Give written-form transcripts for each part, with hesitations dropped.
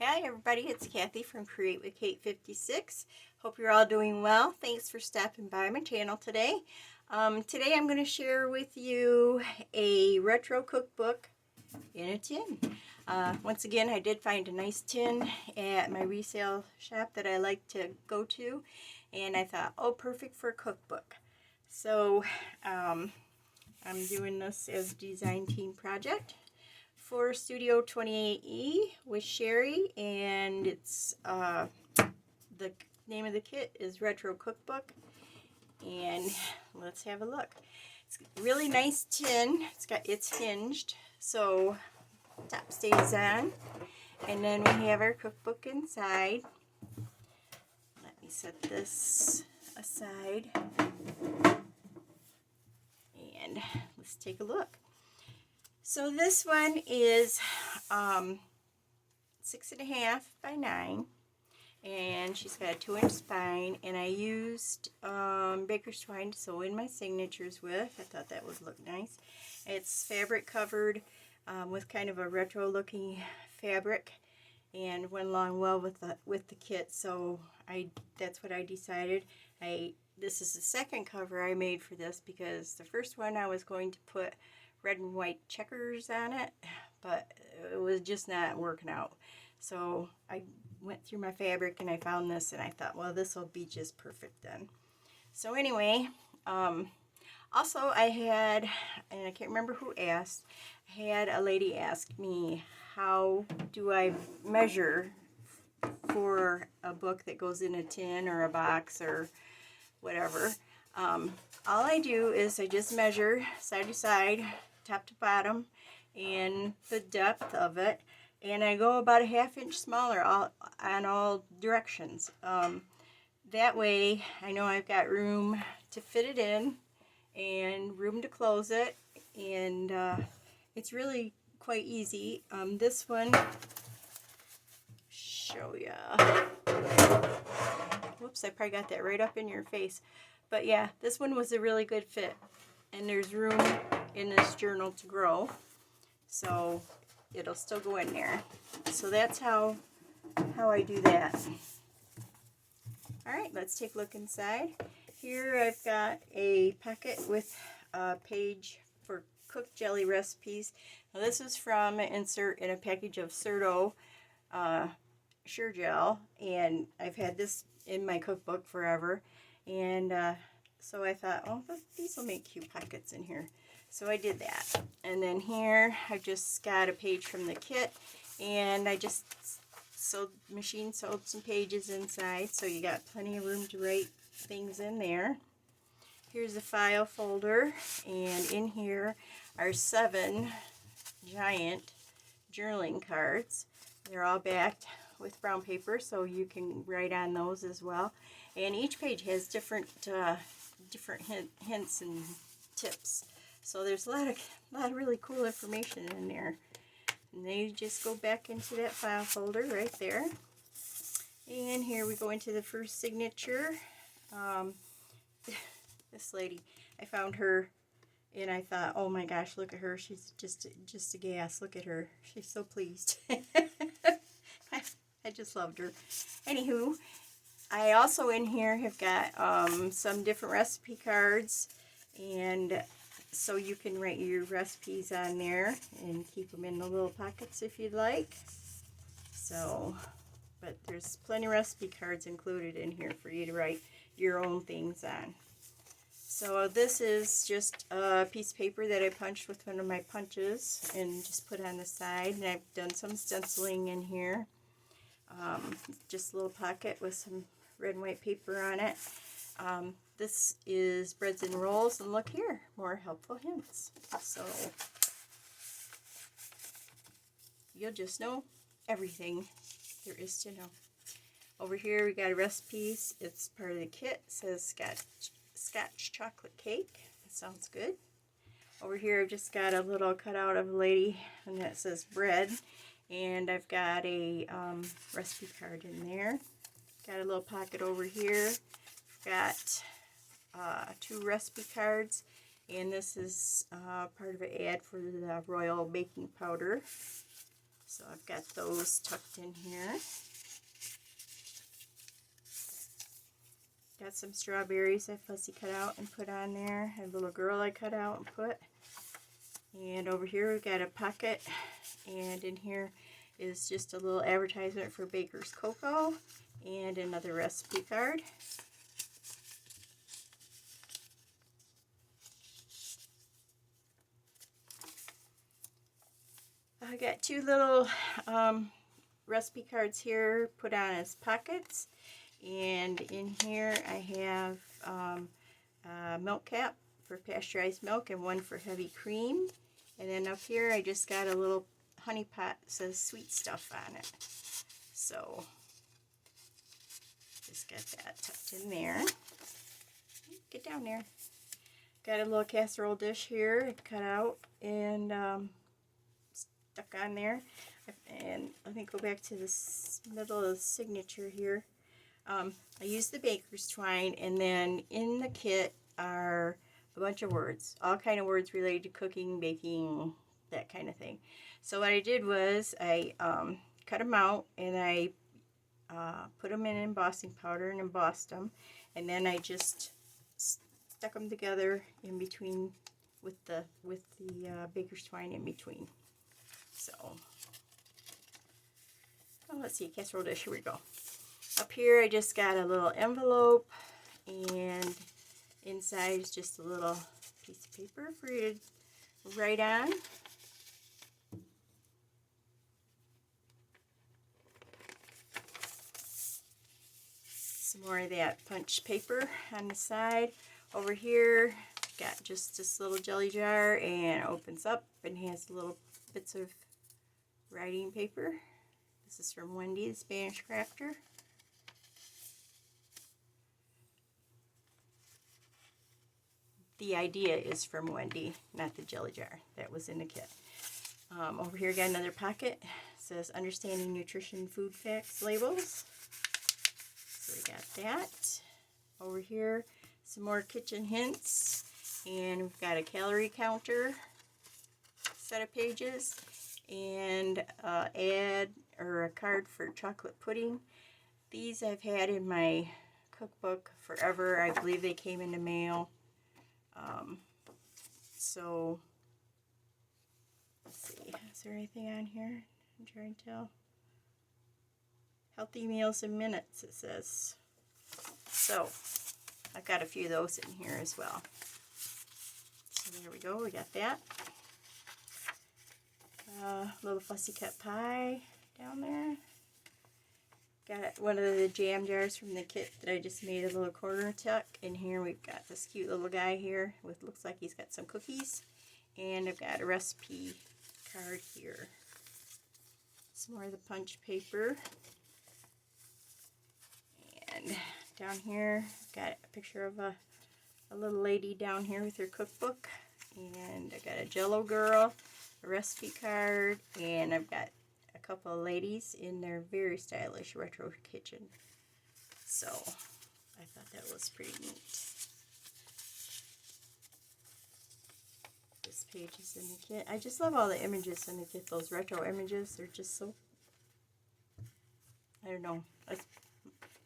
Hi everybody, it's Kathy from Create with Kate 56. Hope you're all doing well. Thanks for stopping by my channel today. Today I'm going to share with you a retro cookbook in a tin. Once again, I did find a nice tin at my resale shop that I like to go to, and I thought, oh, perfect for a cookbook. So I'm doing this as a design team project for Studio 28E with Sherry, and it's the name of the kit is Retro Cookbook, and let's have a look. It's a really nice tin. It's hinged, so top stays on, and then we have our cookbook inside. Let me set this aside, and let's take a look. So this one is 6.5 by 9, and she's got a 2-inch spine, and I used baker's twine to sew in my signatures with. I thought that would look nice. It's fabric covered with kind of a retro looking fabric, and went along well with the kit, so that's what I decided. This is the second cover I made for this, because the first one I was going to put red and white checkers on it, but it was just not working out. So I went through my fabric and I found this, and I thought, well, this will be just perfect then. So anyway, also I had, and I can't remember who asked, I had a lady ask me, how do I measure for a book that goes in a tin or a box or whatever. All I do is I just measure side to side, top to bottom, and the depth of it, and I go about a 1/2 inch smaller on all directions. That way I know I've got room to fit it in and room to close it, and it's really quite easy. This one, show ya. Whoops, I probably got that right up in your face. But yeah, this one was a really good fit, and there's room in this journal to grow, so it'll still go in there. So that's how I do that. Alright, let's take a look inside. Here I've got a pocket with a page for cooked jelly recipes. Now this is from insert in a package of Certo Sure Gel, and I've had this in my cookbook forever, and so I thought, oh, these will make cute pockets in here. So I did that. And then here I've just got a page from the kit, and I just machine sewed some pages inside, so you got plenty of room to write things in there. Here's a file folder, and in here are 7 giant journaling cards. They're all backed with brown paper, so you can write on those as well. And each page has different hints and tips. So there's a lot of really cool information in there. And they just go back into that file folder right there. And here we go into the first signature. This lady, I found her, and I thought, oh my gosh, look at her. She's just a gas. Look at her. She's so pleased. I just loved her. Anywho, I also in here have got some different recipe cards, and so you can write your recipes on there and keep them in the little pockets if you'd like. So, but there's plenty of recipe cards included in here for you to write your own things on. So this is just a piece of paper that I punched with one of my punches and just put on the side, and I've done some stenciling in here. Just a little pocket with some red and white paper on it. This is breads and rolls, and look here, more helpful hints. So you'll just know everything there is to know. Over here we got recipes. It's part of the kit. It says Scotch chocolate cake. That sounds good. Over here I've just got a little cutout of a lady, and that says bread. And I've got a recipe card in there. Got a little pocket over here. I've got 2 recipe cards, and this is part of an ad for the Royal Baking Powder. So I've got those tucked in here. Got some strawberries I fussy cut out and put on there. A little girl I cut out and put. And over here we've got a pocket, and in here is just a little advertisement for Baker's Cocoa and another recipe card. I got two little recipe cards here put on as pockets, and in here I have a milk cap for pasteurized milk and one for heavy cream, and then up here I just got a little honey pot that says sweet stuff on it. So just got that tucked in there. Get down there. Got a little casserole dish here cut out and stuck on there. And let me go back to this middle of the signature here. I used the baker's twine, and then in the kit are a bunch of words, all kind of words related to cooking, baking, that kind of thing. So what I did was I cut them out, and I put them in embossing powder and embossed them, and then I just stuck them together in between with the baker's twine in between. So, let's see, casserole dish, here we go. Up here I just got a little envelope, and inside is just a little piece of paper for you to write on. Some more of that punch paper on the side. Over here, got just this little jelly jar, and it opens up and has little bits of writing paper. This is from Wendy, the Spanish crafter. The idea is from Wendy, not the jelly jar that was in the kit. Over here, got another pocket. It says Understanding Nutrition Food Facts Labels. So we got that. Over here, some more kitchen hints. And we've got a calorie counter set of pages, and ad or a card for chocolate pudding. These I've had in my cookbook forever. I believe they came in the mail. So let's see, is there anything on here? I'm trying to tell. Healthy Meals in Minutes, it says. So I've got a few of those in here as well. So there we go, we got that. Little fussy cut pie down there. Got one of the jam jars from the kit that I just made a little corner tuck. In here we've got this cute little guy here with, looks like he's got some cookies. And I've got a recipe card here. Some more of the punch paper. And down here I've got a picture of a little lady down here with her cookbook. And I got a Jello girl, a recipe card, and I've got a couple of ladies in their very stylish retro kitchen. So I thought that was pretty neat. This page is in the kit. I just love all the images in the kit. Those retro images, they're just so, I don't know, it's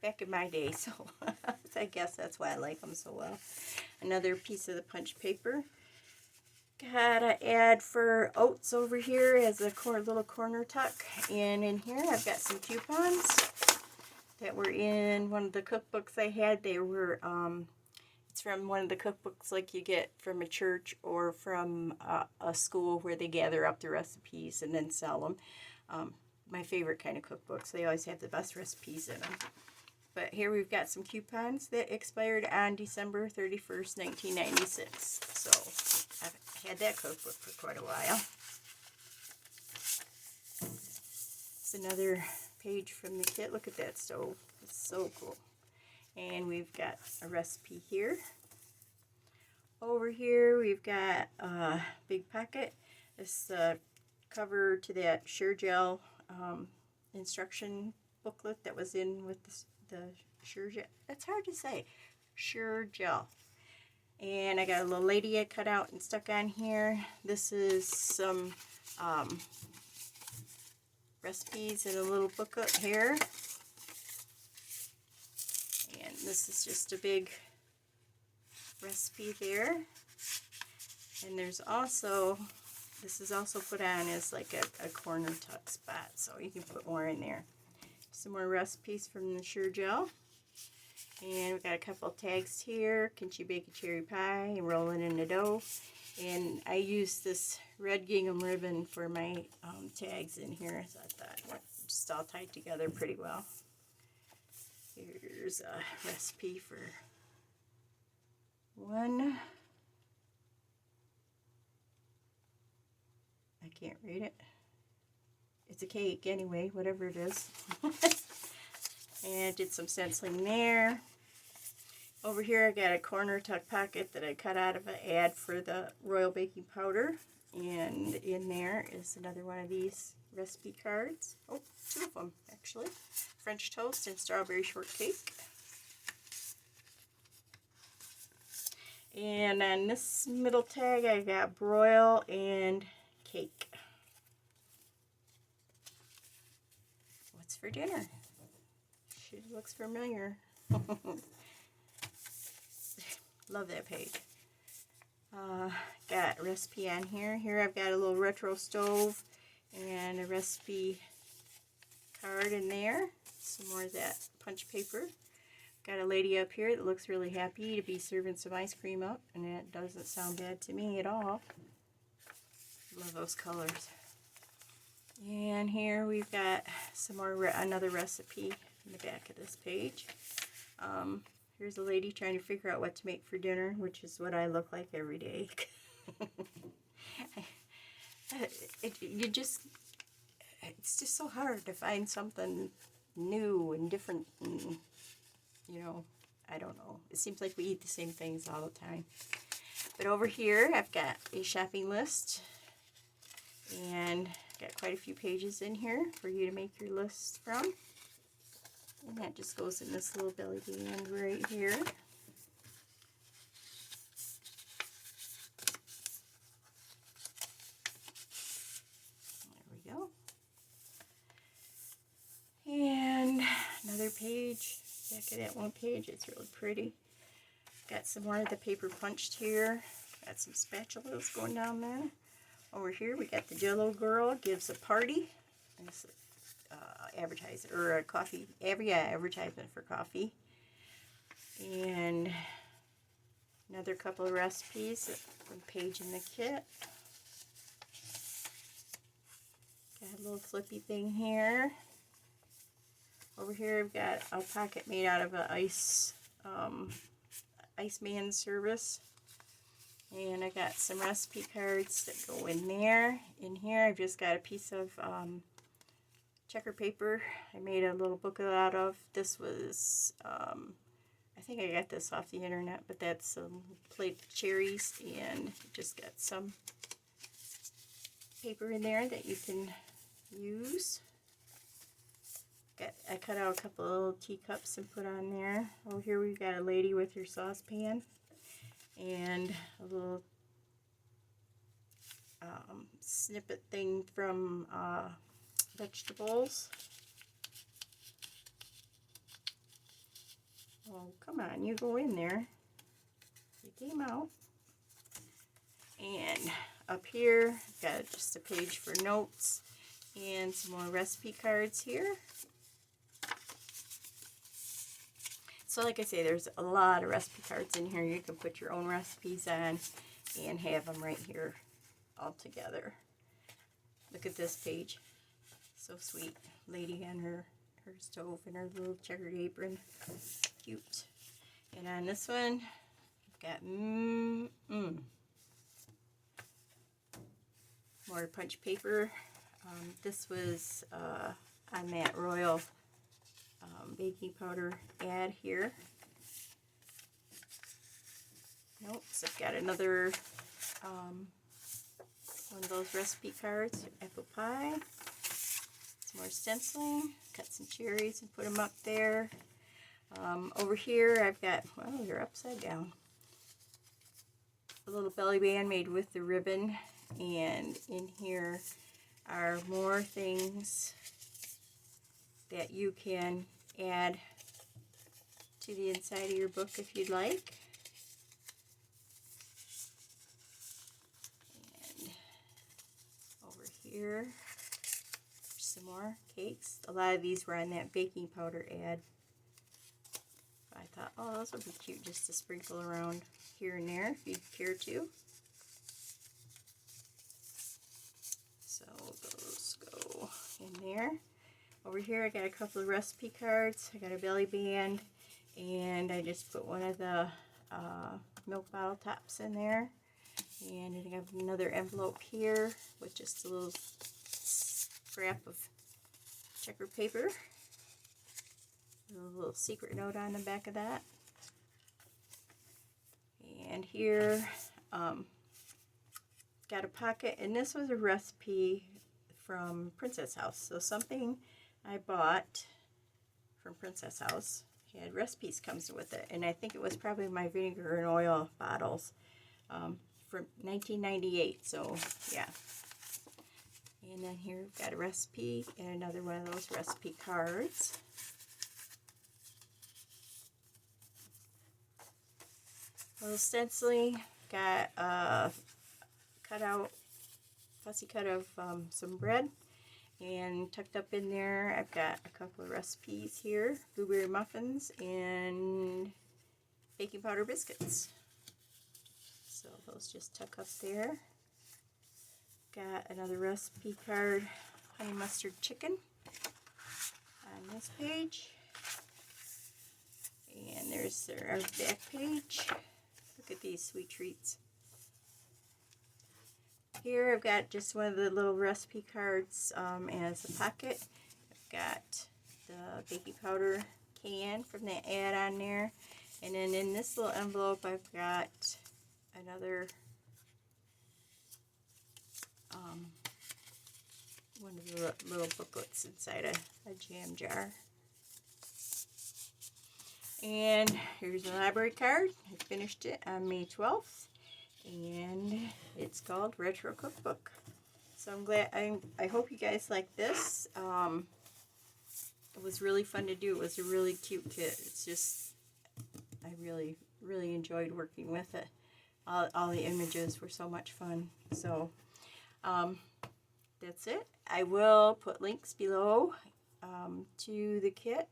back in my day, so I guess that's why I like them so well. Another piece of the punch paper. Got an ad for oats over here as a little corner tuck, and in here I've got some coupons that were in one of the cookbooks I had. They were, it's from one of the cookbooks like you get from a church or from a school where they gather up the recipes and then sell them. My favorite kind of cookbooks. They always have the best recipes in them. But here we've got some coupons that expired on December 31st, 1996. So I've had that cookbook for quite a while. It's another page from the kit. Look at that stove. It's so cool. And we've got a recipe here. Over here we've got a big pocket. This cover to that Sure Gel instruction booklet that was in with the Sure Gel. That's hard to say. Sure Gel. And I got a little lady I cut out and stuck on here. This is some recipes in a little booklet here. And this is just a big recipe there. And there's also, this is also put on as like a corner tuck spot, so you can put more in there. Some more recipes from the Sure Gel. And we've got a couple tags here. Can she bake a cherry pie and roll it in the dough? And I use this red gingham ribbon for my tags in here, so I thought it's just all tied together pretty well. Here's a recipe for one. I can't read it. It's a cake anyway, whatever it is. And did some stenciling there. Over here I got a corner tuck pocket that I cut out of an ad for the Royal Baking Powder. And in there is another one of these recipe cards. Oh, two of them actually. French toast and strawberry shortcake. And on this middle tag I got broil and cake. What's for dinner? She looks familiar. Love that page. Got a recipe on here. Here I've got a little retro stove and a recipe card in there. Some more of that punch paper. Got a lady up here that looks really happy to be serving some ice cream up, and that doesn't sound bad to me at all. Love those colors. And here we've got some more, another recipe in the back of this page. Here's a lady trying to figure out what to make for dinner, which is what I look like every day. It's just so hard to find something new and different. And, you know, I don't know. It seems like we eat the same things all the time. But over here, I've got a shopping list. And got quite a few pages in here for you to make your lists from. And that just goes in this little belly band right here. There we go. And another page. Back of that one page, it's really pretty. Got some more of the paper punched here. Got some spatulas going down there. Over here we got the Jello Girl gives a party. This advertisement or a coffee, advertisement for coffee. And another couple of recipes, one page in the kit. Got a little flippy thing here. Over here I've got a pocket made out of an Iceman service. And I got some recipe cards that go in there. In here I've just got a piece of checker paper I made a little booklet out of. This was, I think I got this off the internet, but that's some plate of cherries, and just got some paper in there that you can use. I cut out a couple of little teacups and put on there. Over here we've got a lady with her saucepan and a little snippet thing from vegetables. Oh, come on, you go in there. You came out. And up here, got just a page for notes and some more recipe cards here. So like I say, there's a lot of recipe cards in here. You can put your own recipes on and have them right here all together. Look at this page. So sweet. Lady on her stove and her little checkered apron. Cute. And on this one, I've got more punch paper. This was on that Royal Baking Powder ad here. Nope, so I've got another one of those recipe cards. Apple pie. Some more stenciling. Cut some cherries and put them up there. Over here I've got, well, they're upside down. A little belly band made with the ribbon. And in here are more things that you can add to the inside of your book if you'd like. And over here, some more cakes. A lot of these were on that baking powder ad. I thought, oh, those would be cute just to sprinkle around here and there if you care to. So those go in there. Over here I got a couple of recipe cards. I got a belly band, and I just put one of the milk bottle tops in there. And I have another envelope here with just a little scrap of checker paper. A little secret note on the back of that. And here, got a pocket, and this was a recipe from Princess House. So something I bought from Princess House had recipes comes with it, and I think it was probably my vinegar and oil bottles from 1998. So yeah. And then here we've got a recipe and another one of those recipe cards. A little stenciling, got a fussy cut of some bread, and tucked up in there I've got a couple of recipes here, blueberry muffins and baking powder biscuits. So those just tuck up there. Got another recipe card, honey mustard chicken on this page. And there's our back page. Look at these sweet treats. Here I've got just one of the little recipe cards as a pocket. I've got the baking powder can from the ad on there. And then in this little envelope I've got another one of the little booklets inside a jam jar. And here's a library card. I finished it on May 12th, and it's called Retro Cookbook. So I'm glad, I hope you guys like this. It was really fun to do. It was a really cute kit. It's just, I really enjoyed working with it. All the images were so much fun. So that's it. I will put links below to the kit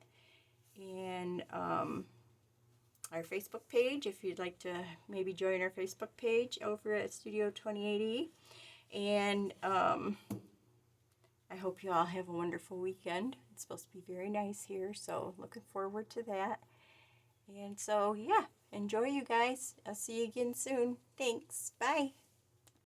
and our Facebook page if you'd like to maybe join our Facebook page over at Studio 2080. And I hope you all have a wonderful weekend. It's supposed to be very nice here, so looking forward to that. And so yeah, enjoy you guys. I'll see you again soon. Thanks. Bye.